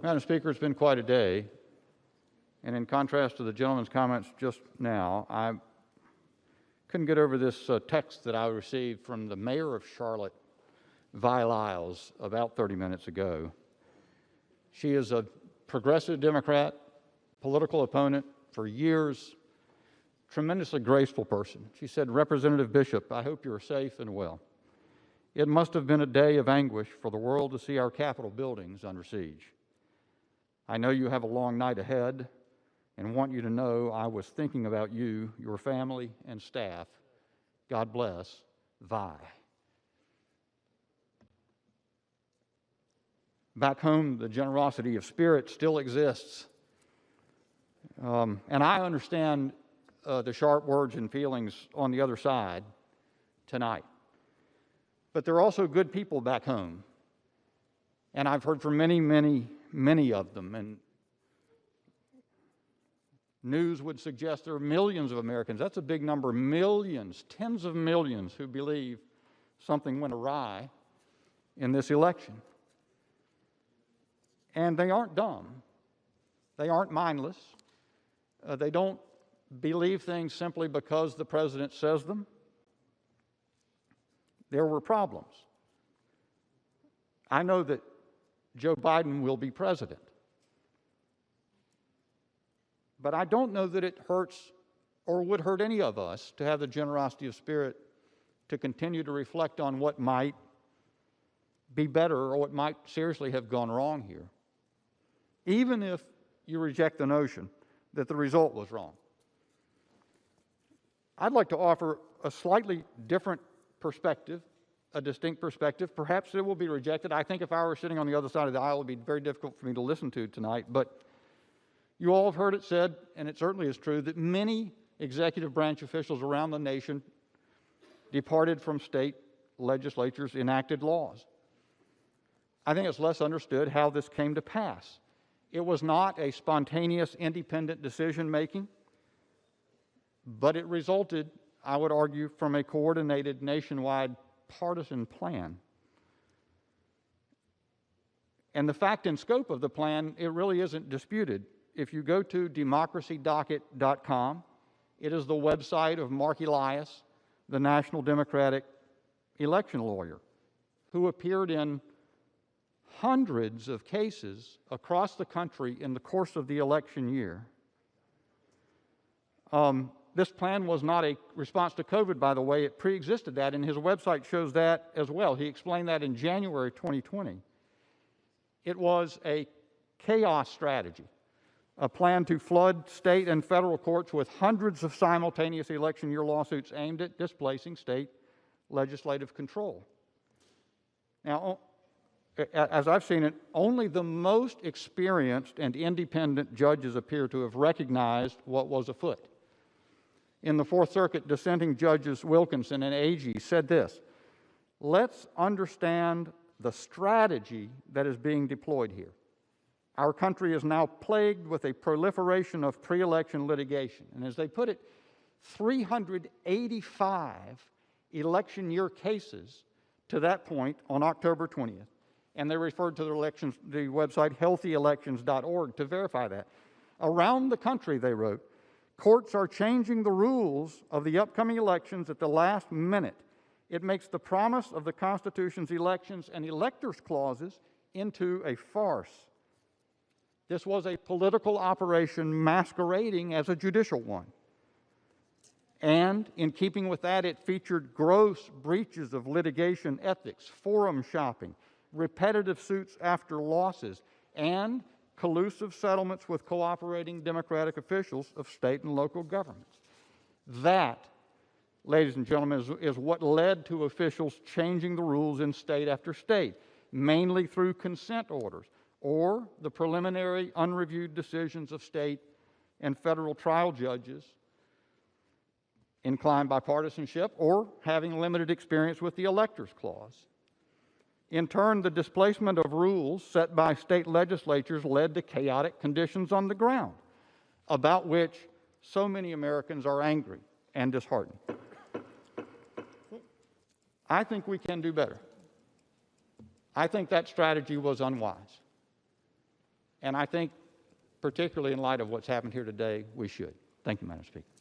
Madam Speaker, it's been quite a day, and in contrast to the gentleman's comments just now, I couldn't get over this text that I received from the mayor of Charlotte, Vi Lyles, about 30 minutes ago. She is a progressive Democrat, political opponent for years, tremendously graceful person. She said, "Representative Bishop, I hope you're safe and well. It must have been a day of anguish for the world to see our Capitol buildings under siege. I know you have a long night ahead and want you to know I was thinking about you, your family, and staff. God bless, Vi." Back home, the generosity of spirit still exists. And I understand the sharp words and feelings on the other side tonight. But there are also good people back home. And I've heard from many of them. And news would suggest there are millions of Americans. That's a big number. Millions, tens of millions who believe something went awry in this election. And they aren't dumb. They aren't mindless. They don't believe things simply because the president says them. There were problems. I know that Joe Biden will be president. But I don't know that it hurts or would hurt any of us to have the generosity of spirit to continue to reflect on what might be better or what might seriously have gone wrong here, even if you reject the notion that the result was wrong. I'd like to offer a slightly different perspective, a distinct perspective. Perhaps it will be rejected. I think if I were sitting on the other side of the aisle, it would be very difficult for me to listen to tonight. But you all have heard it said, and it certainly is true, that many executive branch officials around the nation departed from state legislatures' enacted laws. I think it's less understood how this came to pass. It was not a spontaneous, independent decision-making, but it resulted, I would argue, from a coordinated nationwide partisan plan. And the fact and scope of the plan, it really isn't disputed. If you go to democracydocket.com, it is the website of Mark Elias, the National Democratic election lawyer, who appeared in hundreds of cases across the country in the course of the election year. This plan was not a response to COVID, by the way. It pre-existed that, and his website shows that as well. He explained that in January 2020. It was a chaos strategy, a plan to flood state and federal courts with hundreds of simultaneous election year lawsuits aimed at displacing state legislative control. Now, as I've seen it, only the most experienced and independent judges appear to have recognized what was afoot. In the Fourth Circuit, dissenting judges Wilkinson and Agee said this: "Let's understand the strategy that is being deployed here. Our country is now plagued with a proliferation of pre-election litigation." And as they put it, 385 election year cases to that point on October 20th. And they referred to the website healthyelections.org to verify that. Around the country, they wrote, courts are changing the rules of the upcoming elections at the last minute. It makes the promise of the Constitution's elections and electors' clauses into a farce. This was a political operation masquerading as a judicial one. And in keeping with that, it featured gross breaches of litigation ethics, forum shopping, repetitive suits after losses, and collusive settlements with cooperating Democratic officials of state and local governments. That, ladies and gentlemen, is what led to officials changing the rules in state after state, mainly through consent orders or the preliminary unreviewed decisions of state and federal trial judges inclined by partisanship or having limited experience with the electors' clause. In turn, the displacement of rules set by state legislatures led to chaotic conditions on the ground, about which so many Americans are angry and disheartened. I think we can do better. I think that strategy was unwise. And I think, particularly in light of what's happened here today, we should. Thank you, Madam Speaker.